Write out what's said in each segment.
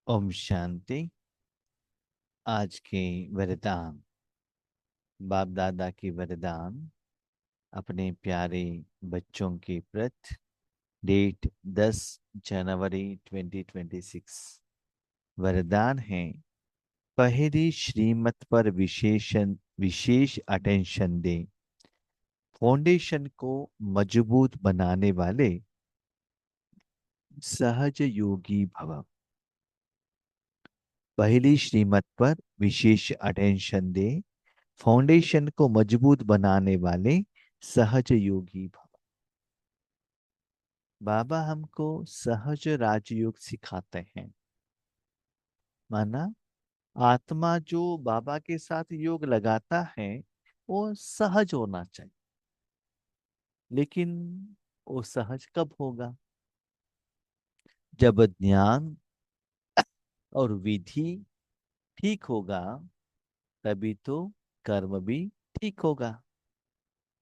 ओम शांति। आज के वरदान, बाप दादा की वरदान अपने प्यारे बच्चों के प्रति। डेट 10 जनवरी 2026। वरदान है, पहली श्रीमत पर विशेष अटेंशन दें। फाउंडेशन को मजबूत बनाने वाले सहज योगी भव। पहली श्रीमत पर विशेष अटेंशन दें। फाउंडेशन को मजबूत बनाने वाले सहज योगी भव। बाबा हमको सहज राजयोग सिखाते हैं। माना आत्मा जो बाबा के साथ योग लगाता है वो सहज होना चाहिए। लेकिन वो सहज कब होगा? जब ज्ञान और विधि ठीक होगा, तभी तो कर्म भी ठीक होगा,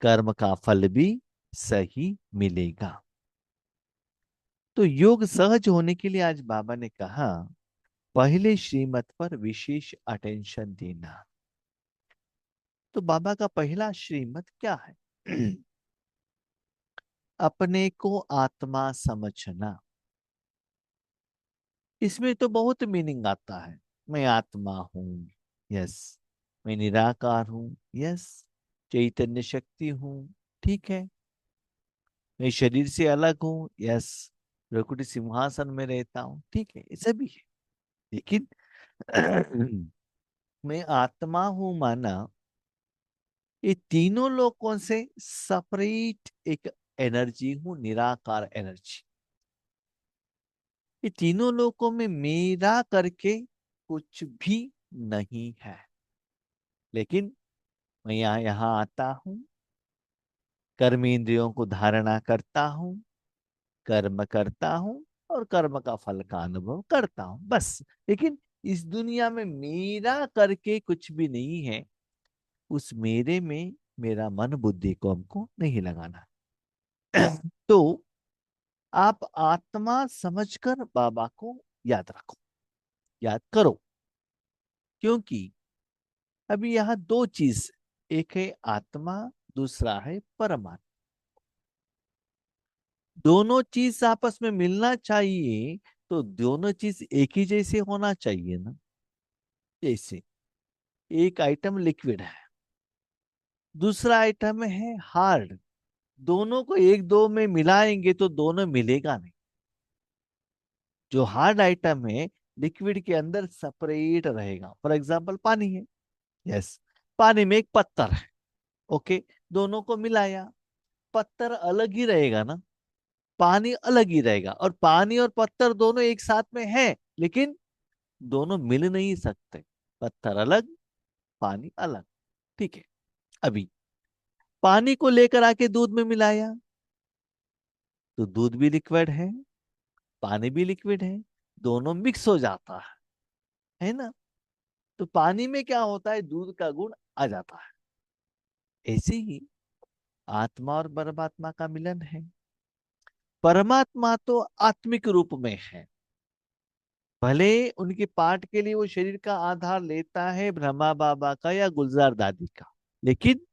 कर्म का फल भी सही मिलेगा। तो योग सहज होने के लिए आज बाबा ने कहा, पहले श्रीमत पर विशेष अटेंशन देना। तो बाबा का पहला श्रीमत क्या है? अपने को आत्मा समझना। इसमें तो बहुत मीनिंग आता है। मैं आत्मा हूं, यस। मैं निराकार हूं, यस। चैतन्य शक्ति हूं, ठीक है। मैं शरीर से अलग हूं, यस। प्रकृति सिंहासन में रहता हूं, ठीक है, ये सभी है। लेकिन मैं आत्मा हूं माना, ये तीनों लोगों से सेपरेट एक एनर्जी हूं, निराकार एनर्जी। ये तीनों लोगों में मेरा करके कुछ भी नहीं है। लेकिन मैं यहाँ आता हूं, कर्म इंद्रियों को धारणा करता हूं, कर्म करता हूं और कर्म का फल का अनुभव करता हूं, बस। लेकिन इस दुनिया में मेरा करके कुछ भी नहीं है। उस मेरे में मेरा मन बुद्धि को हमको नहीं लगाना। तो आप आत्मा समझकर बाबा को याद रखो, याद करो। क्योंकि अभी यहाँ दो चीज, एक है आत्मा, दूसरा है परमात्मा। दोनों चीज आपस में मिलना चाहिए, तो दोनों चीज एक ही जैसे होना चाहिए ना। जैसे एक आइटम लिक्विड है, दूसरा आइटम है हार्ड। दोनों को एक दो में मिलाएंगे तो दोनों मिलेगा नहीं। जो हार्ड आइटम है लिक्विड के अंदर सेपरेट रहेगा। फॉर एग्जाम्पल पानी है, यस। पानी में एक पत्थर है, ओके। दोनों को मिलाया, पत्थर अलग ही रहेगा ना, पानी अलग ही रहेगा। और पानी और पत्थर दोनों एक साथ में है, लेकिन दोनों मिल नहीं सकते। पत्थर अलग, पानी अलग, ठीक है। अभी पानी को लेकर आके दूध में मिलाया, तो दूध भी लिक्विड है, पानी भी लिक्विड है, दोनों मिक्स हो जाता है ना। तो पानी में क्या होता है, दूध का गुण आ जाता है। ऐसे ही आत्मा और परमात्मा का मिलन है। परमात्मा तो आत्मिक रूप में है। भले उनके पाठ के लिए वो शरीर का आधार लेता है ब्रह्मा बाबा का या गुलजार दादी का, लेकिन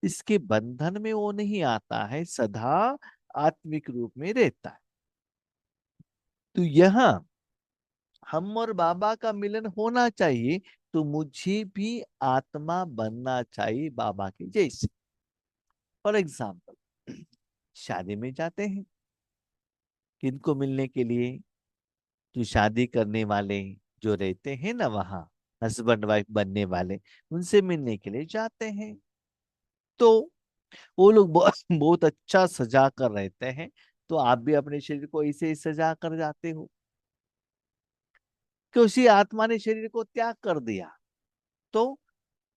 इसके बंधन में वो नहीं आता है, सदा आत्मिक रूप में रहता है। तो यहाँ हम और बाबा का मिलन होना चाहिए, तो मुझे भी आत्मा बनना चाहिए बाबा के जैसे। फॉर एग्जाम्पल, शादी में जाते हैं किनको मिलने के लिए? जो शादी करने वाले जो रहते हैं ना वहाँ, हस्बैंड वाइफ बनने वाले, उनसे मिलने के लिए जाते हैं। तो वो लोग बहुत अच्छा सजा कर रहते हैं। तो आप भी अपने शरीर को ऐसे ही सजा कर जाते हो कि उसी आत्मा ने शरीर को त्याग कर दिया, तो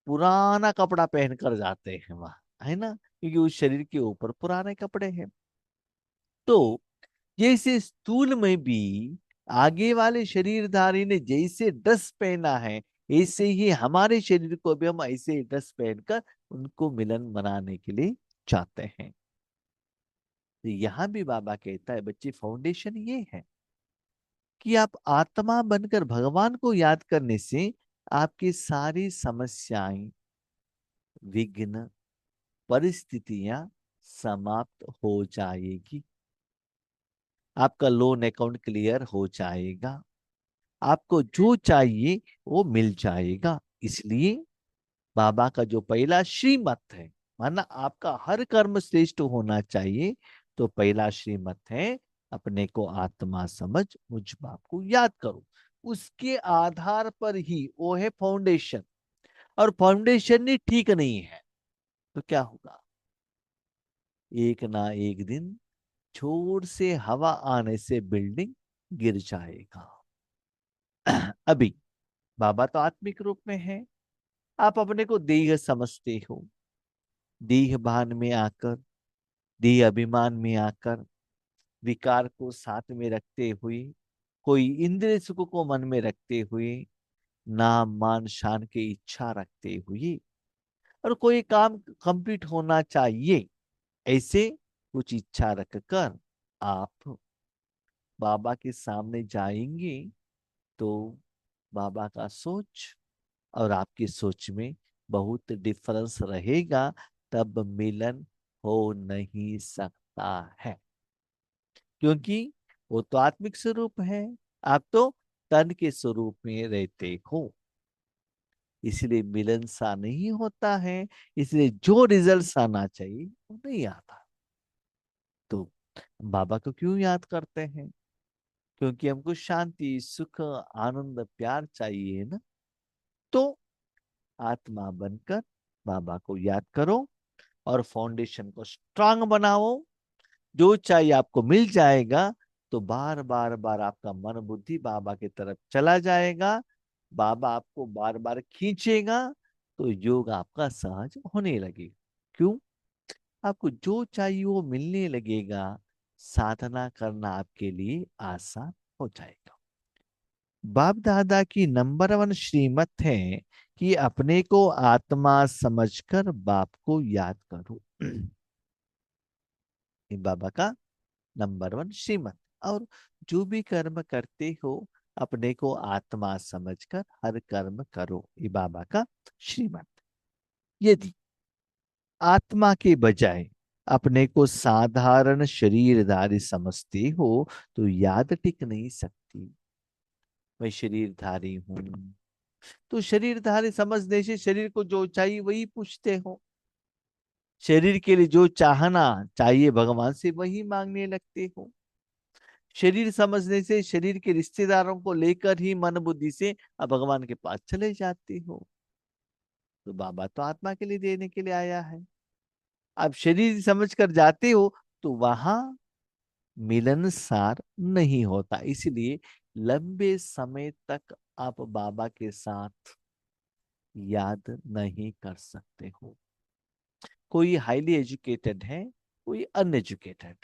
पुराना कपड़ा पहन कर जाते हैं वहां, है ना, क्योंकि उस शरीर के ऊपर पुराने कपड़े हैं। तो जैसे स्थूल में भी आगे वाले शरीरधारी ने जैसे ड्रेस पहना है, ऐसे ही हमारे शरीर को भी हम ऐसे ही ड्रेस पहनकर उनको मिलन मनाने के लिए चाहते हैं। तो यहाँ भी बाबा कहता है, बच्चे फाउंडेशन ये है कि आप आत्मा बनकर भगवान को याद करने से आपकी सारी समस्याएं, विघ्न, परिस्थितियां समाप्त हो जाएगी। आपका लोन अकाउंट क्लियर हो जाएगा। आपको जो चाहिए वो मिल जाएगा। इसलिए बाबा का जो पहला श्रीमत है, माना आपका हर कर्म श्रेष्ठ होना चाहिए, तो पहला श्रीमत है अपने को आत्मा समझ मुझ बाप को याद करो। उसके आधार पर ही वो है फाउंडेशन। और फाउंडेशन ही ठीक नहीं है तो क्या होगा? एक ना एक दिन जोर से हवा आने से बिल्डिंग गिर जाएगा। अभी बाबा तो आत्मिक रूप में है। आप अपने को देह समझते हो। देह भान में आकर, देह अभिमान में आकर, विकार को साथ में रखते हुए, कोई इंद्रिय सुख को मन में रखते हुए, नाम मान शान की इच्छा रखते हुए, और कोई काम कंप्लीट होना चाहिए, ऐसे कुछ इच्छा रखकर आप बाबा के सामने जाएंगे, तो बाबा का सोच और आपकी सोच में बहुत डिफरेंस रहेगा। तब मिलन हो नहीं सकता है, क्योंकि वो तो आत्मिक स्वरूप है। आप तो तन के स्वरूप में रहते हो। इसलिए मिलन सा नहीं होता है। इसलिए जो रिजल्ट आना चाहिए वो नहीं आता। तो बाबा को क्यों याद करते हैं? क्योंकि हमको शांति, सुख, आनंद, प्यार चाहिए ना। तो आत्मा बनकर बाबा को याद करो और फाउंडेशन को स्ट्रांग बनाओ। जो चाहिए आपको मिल जाएगा। तो बार बार बार आपका मन बुद्धि बाबा की तरफ चला जाएगा। बाबा आपको बार बार खींचेगा। तो योग आपका सहज होने लगेगा। क्यों? आपको जो चाहिए वो मिलने लगेगा। साधना करना आपके लिए आसान हो जाएगा। बाप दादा की नंबर वन श्रीमत है कि अपने को आत्मा समझकर बाप को याद करो। ये बाबा का नंबर वन श्रीमत। और जो भी कर्म करते हो, अपने को आत्मा समझकर हर कर्म करो। ये बाबा का श्रीमत। यदि आत्मा के बजाय अपने को साधारण शरीरधारी समझते हो, तो याद टिक नहीं सकती। मैं शरीरधारी हूं, तो शरीरधारी समझने से शरीर को जो चाहिए वही पूछते हो। शरीर के लिए जो चाहना चाहिए भगवान से वही मांगने लगते हो। शरीर समझने से शरीर के रिश्तेदारों को लेकर ही मन बुद्धि से अब भगवान के पास चले जाते हो। तो बाबा तो आत्मा के लिए देने के लिए आया है। अब शरीर समझ कर जाते हो तो वहां मिलनसार नहीं होता। इसलिए लंबे समय तक आप बाबा के साथ याद नहीं कर सकते हो। कोई हाईली एजुकेटेड है, कोई अनएजुकेटेड,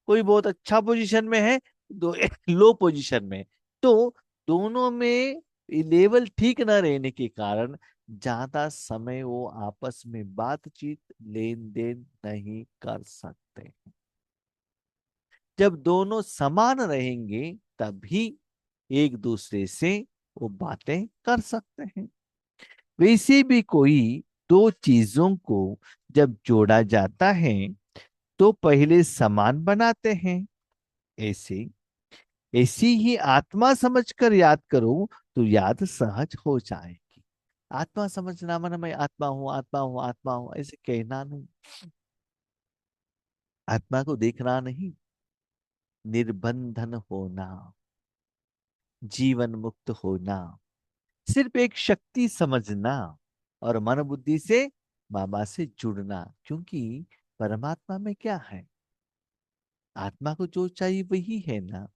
कोई बहुत अच्छा पोजीशन में है, दो लो पोजीशन में। तो दोनों में लेवल ठीक न रहने के कारण ज्यादा समय वो आपस में बातचीत, लेन देन नहीं कर सकते। जब दोनों समान रहेंगे तभी एक दूसरे से वो बातें कर सकते हैं। वैसे भी कोई दो चीजों को जब जोड़ा जाता है तो पहले समान बनाते हैं। ऐसे ऐसी ही आत्मा समझकर याद करो तो याद सहज हो जाएगी। आत्मा समझना माना मैं आत्मा हूं, आत्मा हूं, आत्मा हूं, ऐसे कहना नहीं। आत्मा को देखना नहीं, निर्बंधन होना, जीवन मुक्त होना, सिर्फ एक शक्ति समझना और मन बुद्धि से बाबा से जुड़ना। क्योंकि परमात्मा में क्या है? आत्मा को जो चाहिए वही है ना।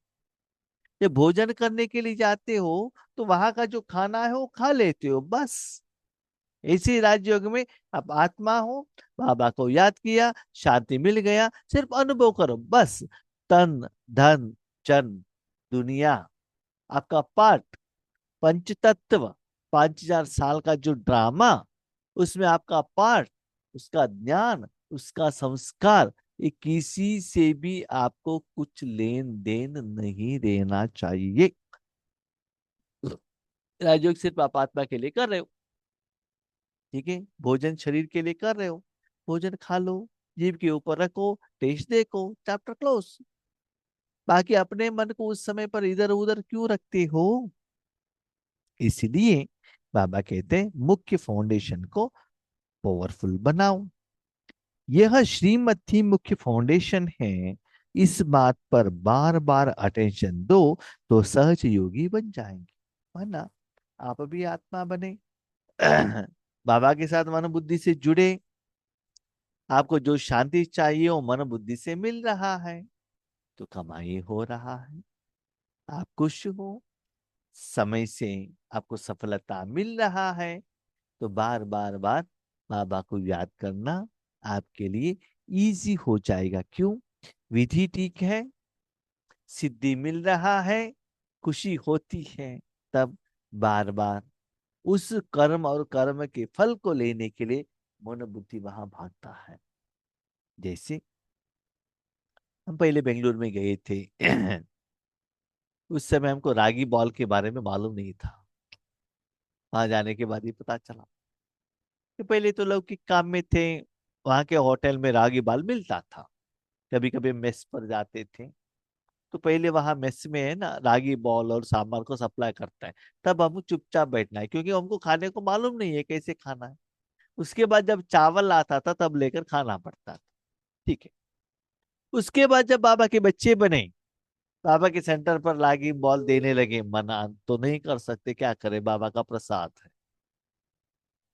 जब भोजन करने के लिए जाते हो तो वहां का जो खाना है वो खा लेते हो बस। इसी राजयोग में आप आत्मा हो, बाबा को याद किया, शांति मिल गया, सिर्फ अनुभव करो बस। तन, धन, जन, दुनिया, आपका पाठ, पंचतत्व, 5,000 साल का जो ड्रामा, उसमें आपका पाठ, उसका ज्ञान, उसका संस्कार, ये किसी से भी आपको कुछ लेन देन नहीं देना चाहिए। राजयोग सिर्फ आप आत्मा के लिए कर रहे हो, ठीक है। भोजन शरीर के लिए कर रहे हो, भोजन खा लो, जीभ के ऊपर रखो, टेस्ट देखो, चैप्टर क्लोज। बाकी अपने मन को उस समय पर इधर उधर क्यों रखते हो? इसलिए बाबा कहते हैं मुख्य फाउंडेशन को पावरफुल बनाओ। यह श्रीमती मुख्य फाउंडेशन है। इस बात पर बार बार अटेंशन दो तो सहज योगी बन जाएंगे, वरना आप भी आत्मा बने। बाबा के साथ मन बुद्धि से जुड़े, आपको जो शांति चाहिए वो मन बुद्धि से मिल रहा है, तो कमाई हो रहा है, आप खुश हो, समय से आपको सफलता मिल रहा है, तो बार बार बार बाबा को याद करना आपके लिए इजी हो जाएगा। क्यों? विधि ठीक है, सिद्धि मिल रहा है, खुशी होती है, तब बार बार उस कर्म और कर्म के फल को लेने के लिए मन बुद्धि वहां भागता है। जैसे हम पहले बेंगलुरु में गए थे। उस समय हमको रागी बॉल के बारे में मालूम नहीं था। वहां जाने के बाद ही पता चला कि पहले तो लौकिक काम में थे, वहां के होटल में रागी बाल मिलता था, कभी कभी मेस पर जाते थे, तो पहले वहां मेस में है ना रागी बॉल और सांभर को सप्लाई करता है, तब हमको चुपचाप बैठना है क्योंकि हमको खाने को मालूम नहीं है कैसे खाना है। उसके बाद जब चावल आता था तब लेकर खाना पड़ता था, ठीक है। उसके बाद जब बाबा के बच्चे बने, बाबा के सेंटर पर रागी बॉल देने लगे, मना तो नहीं कर सकते, क्या करे, बाबा का प्रसाद है,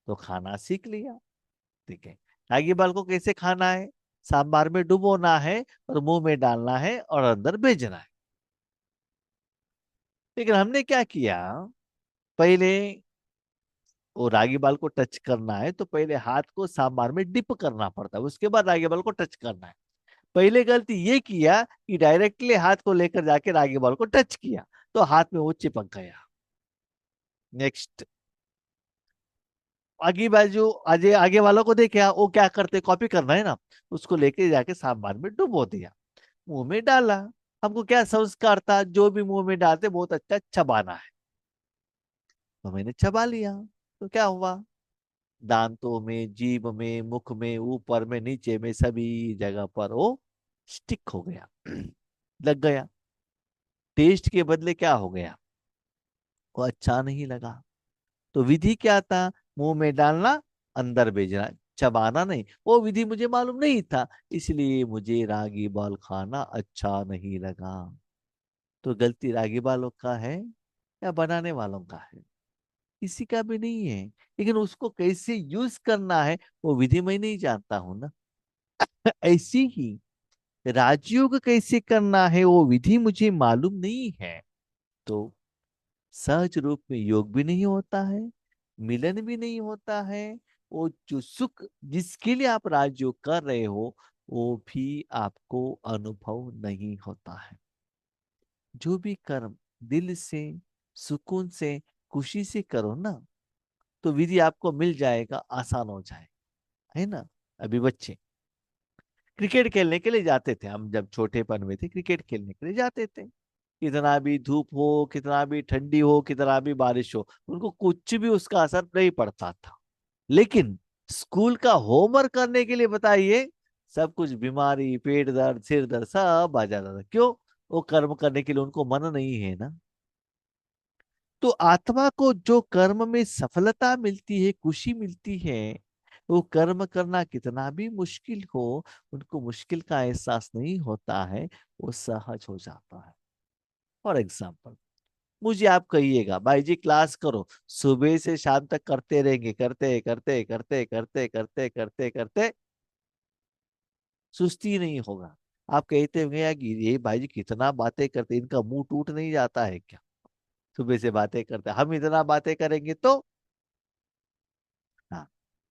तो खाना सीख लिया, ठीक है। रागी बॉल को कैसे खाना है? सांबार में डुबोना है और मुंह में डालना है और अंदर भेजना है। लेकिन हमने क्या किया, पहले वो रागी बाल को टच करना है तो पहले हाथ को सांबार में डिप करना पड़ता है, उसके बाद रागी बाल को टच करना है। पहले गलती ये किया कि डायरेक्टली हाथ को लेकर जाके रागी बाल को टच किया, तो हाथ में वो चिपक गया। नेक्स्ट, आगे बाजू आगे आगे वालों को देखा वो क्या करते, कॉपी करना है ना, उसको लेके जाके सांबार में डुबो दिया, मुंह में डाला। हमको क्या संस्कार था, जो भी मुंह में डालते बहुत अच्छा चबाना है, तो मैंने चबा लिया। तो क्या हुआ, दांतों में, जीभ में, मुख में, ऊपर में, नीचे में, सभी जगह पर वो स्टिक हो गया, लग गया। टेस्ट के बदले क्या हो गया, वो अच्छा नहीं लगा। तो विधि क्या था, मुंह में डालना, अंदर भेजना, चबाना नहीं। वो विधि मुझे मालूम नहीं था, इसलिए मुझे रागी बाल खाना अच्छा नहीं लगा। तो गलती रागी बालों का है या बनाने वालों का है? किसी का भी नहीं है, लेकिन उसको कैसे यूज करना है वो विधि मैं नहीं जानता हूं ना। ऐसी ही राजयोग कैसे करना है वो विधि मुझे मालूम नहीं है, तो सहज रूप में योग भी नहीं होता है, मिलन भी नहीं होता है। वो जो सुख जिसके लिए आप राजयोग कर रहे हो वो भी आपको अनुभव नहीं होता है। जो भी कर्म दिल से, सुकून से, खुशी से करो ना, तो विधि आपको मिल जाएगा, आसान हो जाए, है ना। अभी बच्चे क्रिकेट खेलने के लिए जाते थे, हम जब छोटेपन में थे क्रिकेट खेलने के लिए जाते थे, कितना भी धूप हो, कितना भी ठंडी हो, कितना भी बारिश हो, उनको कुछ भी उसका असर नहीं पड़ता था। लेकिन स्कूल का होमवर्क करने के लिए बताइए, सब कुछ बीमारी, पेट दर्द, सिर दर्द सब आ जाता था। क्यों? वो कर्म करने के लिए उनको मन नहीं है ना। तो आत्मा को जो कर्म में सफलता मिलती है, खुशी मिलती है, वो कर्म करना कितना भी मुश्किल हो, उनको मुश्किल का एहसास नहीं होता है, वो सहज हो जाता है। फॉर एग्जाम्पल, मुझे आप कहिएगा भाई जी क्लास करो, सुबह से शाम तक करते रहेंगे, करते करते करते करते करते करते करते सुस्ती नहीं होगा। आप कहते होंगे यार ये भाई जी कितना बातें करते, इनका मुंह टूट नहीं जाता है क्या, सुबह से बातें करते, हम इतना बातें करेंगे तो। हाँ,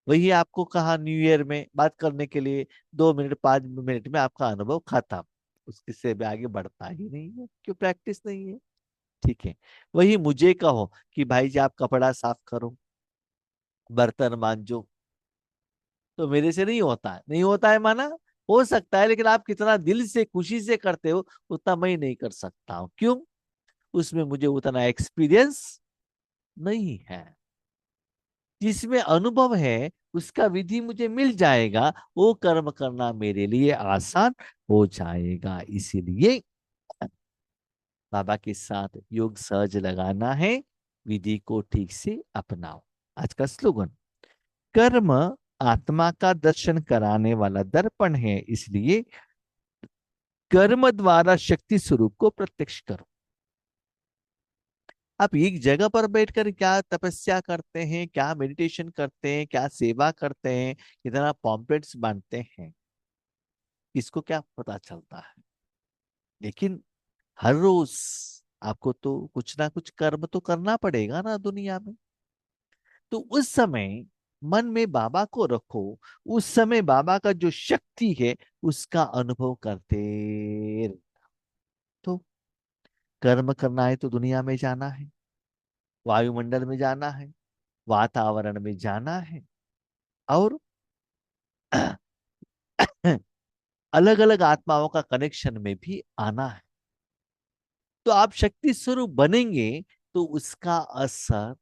वही आपको कहा न्यू ईयर में बात करने के लिए, 2 मिनट 5 मिनट में आपका अनुभव खत्म, उसके से भी आगे बढ़ता ही नहीं है, क्यों? प्रैक्टिस नहीं है, ठीक है। वही मुझे कहो कि भाई जी आप कपड़ा साफ करो, बर्तन मांजो, तो मेरे से नहीं होता है, नहीं होता है माना, हो सकता है, लेकिन आप कितना दिल से खुशी से करते हो उतना मैं नहीं कर सकता हूं। क्यों? उसमें मुझे उतना एक्सपीरियंस नहीं है। जिसमें अनुभव है उसका विधि मुझे मिल जाएगा, वो कर्म करना मेरे लिए आसान हो जाएगा। इसीलिए बाबा के साथ योग सहज लगाना है, विधि को ठीक से अपनाओ। आज का स्लोगन, कर्म आत्मा का दर्शन कराने वाला दर्पण है, इसलिए कर्म द्वारा शक्ति स्वरूप को प्रत्यक्ष करो। आप एक जगह पर बैठकर क्या तपस्या करते हैं, क्या मेडिटेशन करते हैं, क्या सेवा करते हैं, कितना पॉम्पलेट्स बांटते हैं, किसको क्या पता चलता है। लेकिन हर रोज आपको तो कुछ ना कुछ कर्म तो करना पड़ेगा ना दुनिया में। तो उस समय मन में बाबा को रखो, उस समय बाबा का जो शक्ति है उसका अनुभव करते रहो। तो कर्म करना है तो दुनिया में जाना है, वायुमंडल में जाना है, वातावरण में जाना है, और अलग अलग आत्माओं का कनेक्शन में भी आना है। तो आप शक्ति स्वरूप बनेंगे तो उसका असर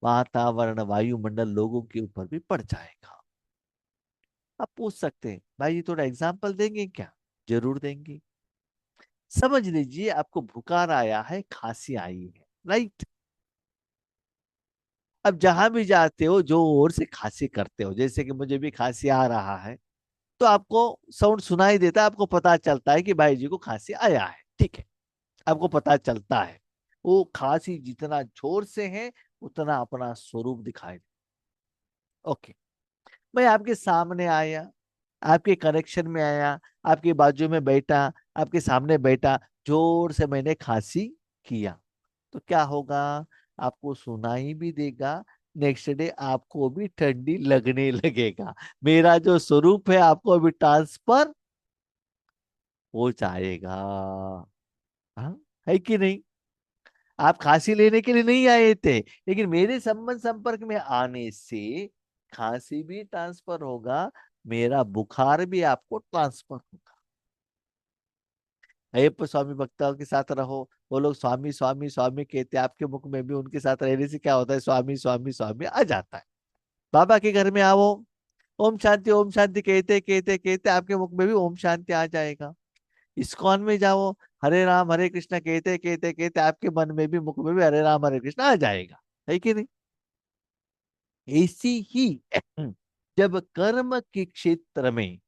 वातावरण, वायुमंडल, लोगों के ऊपर भी पड़ जाएगा। आप पूछ सकते हैं भाई, ये थोड़ा एग्जाम्पल देंगे क्या? जरूर देंगे। समझ लीजिए आपको बुखार आया है, खांसी आई है, राइट? अब जहां भी जाते हो जोर से खांसी करते हो, जैसे कि मुझे भी खांसी आ रहा है, तो आपको साउंड सुनाई देता है, आपको पता चलता है कि भाई जी को खांसी आया है, ठीक है, आपको पता चलता है। वो खांसी जितना जोर से है उतना अपना स्वरूप दिखाई दे। ओके, मैं आपके सामने आया, आपके कनेक्शन में आया, आपके बाजू में बैठा, आपके सामने बैठा, जोर से मैंने खांसी किया, तो क्या होगा? आपको सुनाई भी देगा, नेक्स्ट डे आपको भी ठंडी लगने लगेगा। मेरा जो स्वरूप है आपको अभी ट्रांसफर हो जाएगा। हाँ, है कि नहीं? आप खांसी लेने के लिए नहीं आए थे, लेकिन मेरे संबंध संपर्क में आने से खांसी भी ट्रांसफर होगा, मेरा बुखार भी आपको ट्रांसफर होगा। अय्यप्पा स्वामी भक्तों के साथ रहो, वो लोग स्वामी स्वामी स्वामी कहते हैं, आपके मुख में भी उनके साथ रहने से क्या होता है? स्वामी स्वामी स्वामी आ जाता है। बाबा के घर में आओ, ओम शांति कहते कहते कहते आपके मुख में भी ओम शांति आ जाएगा। इस्कॉन में जाओ, हरे राम हरे कृष्णा कहते कहते कहते आपके मन में भी, मुख में भी हरे राम हरे कृष्णा आ जाएगा। है कि नहीं? ऐसी ही जब कर्म के क्षेत्र में,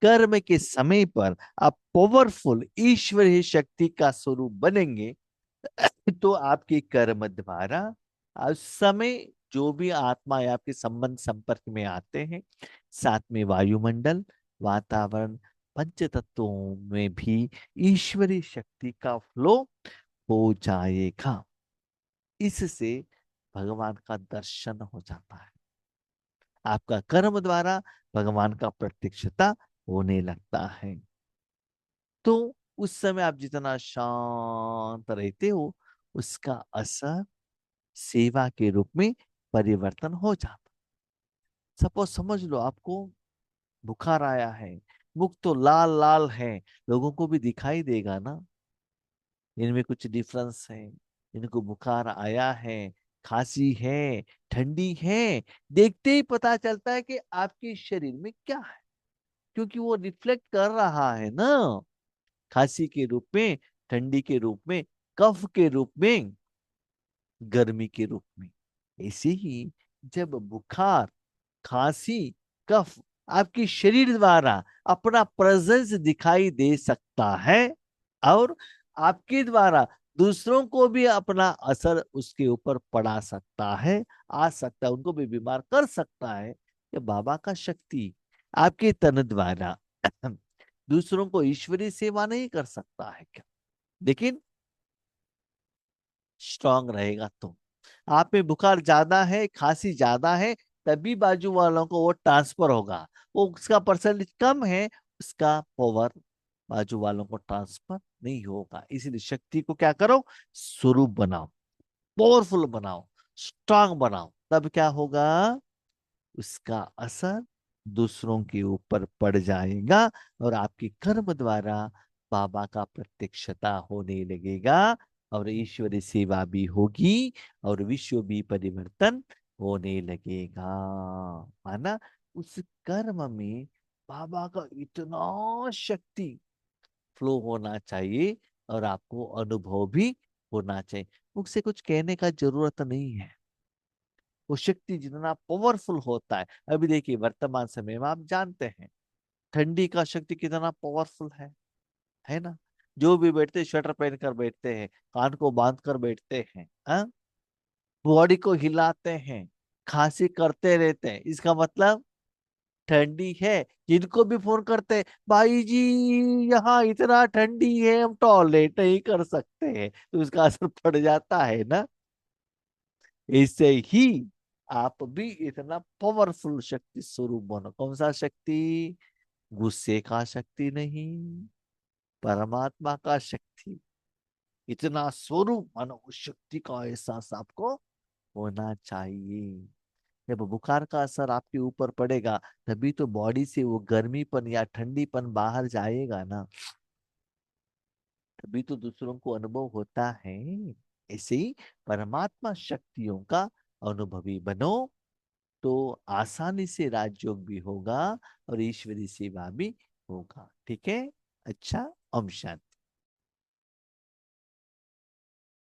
कर्म के समय पर आप पावरफुल ईश्वरीय शक्ति का स्वरूप बनेंगे, तो आपके कर्म द्वारा उस समय जो भी आत्माएं आपके संबंध संपर्क में आते हैं, साथ में वायुमंडल, वातावरण, पंच तत्वों में भी ईश्वरीय शक्ति का फ्लो हो जाएगा। इससे भगवान का दर्शन हो जाता है। आपका कर्म द्वारा भगवान का प्रत्यक्षता होने लगता है। तो उस समय आप जितना शांत रहते हो उसका असर सेवा के रूप में परिवर्तन हो जाता। सपोज समझ लो आपको बुखार आया है, मुख तो लाल लाल है, लोगों को भी दिखाई देगा ना इनमें कुछ डिफरेंस है। इनको बुखार आया है, खांसी है, ठंडी है, देखते ही पता चलता है कि आपके शरीर में क्या है, क्योंकि वो रिफ्लेक्ट कर रहा है ना, खांसी के रूप में, ठंडी के रूप में, कफ के रूप में, गर्मी के रूप में। ऐसे ही जब बुखार, खांसी, कफ आपके शरीर द्वारा अपना प्रेजेंस दिखाई दे सकता है, और आपके द्वारा दूसरों को भी अपना असर उसके ऊपर पड़ा सकता है, आ सकता है, उनको भी बीमार कर सकता है, कि बाबा का शक्ति आपके तन द्वारा दूसरों को ईश्वरीय सेवा नहीं कर सकता है क्या? लेकिन स्ट्रांग रहेगा तो। आप में बुखार ज्यादा है, खांसी ज्यादा है, तभी बाजू वालों को वो ट्रांसफर होगा। वो उसका परसेंटेज कम है, उसका पावर बाजू वालों को ट्रांसफर नहीं होगा। इसलिए शक्ति को क्या करो? स्वरूप बनाओ, पावरफुल बनाओ, स्ट्रांग बनाओ, तब क्या होगा? उसका असर दूसरों के ऊपर पड़ जाएगा और आपके कर्म द्वारा बाबा का प्रत्यक्षता होने लगेगा और ईश्वरी सेवा भी होगी और विश्व भी परिवर्तन होने लगेगा। माना उस कर्म में बाबा का इतना शक्ति फ्लो होना चाहिए और आपको अनुभव भी होना चाहिए। मुझसे कुछ कहने का जरूरत नहीं है। वो शक्ति जितना पावरफुल होता है, अभी देखिए वर्तमान समय में आप जानते हैं ठंडी का शक्ति कितना पावरफुल है ना। जो भी बैठते स्वेटर पहन कर बैठते हैं, कान को बांध कर बैठते हैं, हाँ, बॉडी को हिलाते हैं, खांसी करते रहते हैं, इसका मतलब ठंडी है। जिनको भी फोन करते हैं, भाई जी यहाँ इतना ठंडी है हम टॉयलेट नहीं कर सकते हैं, तो उसका असर पड़ जाता है ना। ऐसे ही आप भी इतना पावरफुल शक्ति स्वरूप बनो। कौन सा शक्ति? गुस्से का शक्ति नहीं, परमात्मा का शक्ति। इतना स्वरूप मानो, उस शक्ति का एहसास आपको होना चाहिए। जब बुखार का असर आपके ऊपर पड़ेगा, तभी तो बॉडी से वो गर्मीपन या ठंडीपन बाहर जाएगा ना, तभी तो दूसरों को अनुभव होता है। ऐसे ही परमात्मा शक्तियों का अनुभवी बनो, तो आसानी से राजयोग भी होगा और ईश्वरी सेवा भी होगा। ठीक है। अच्छा, ओम शांति।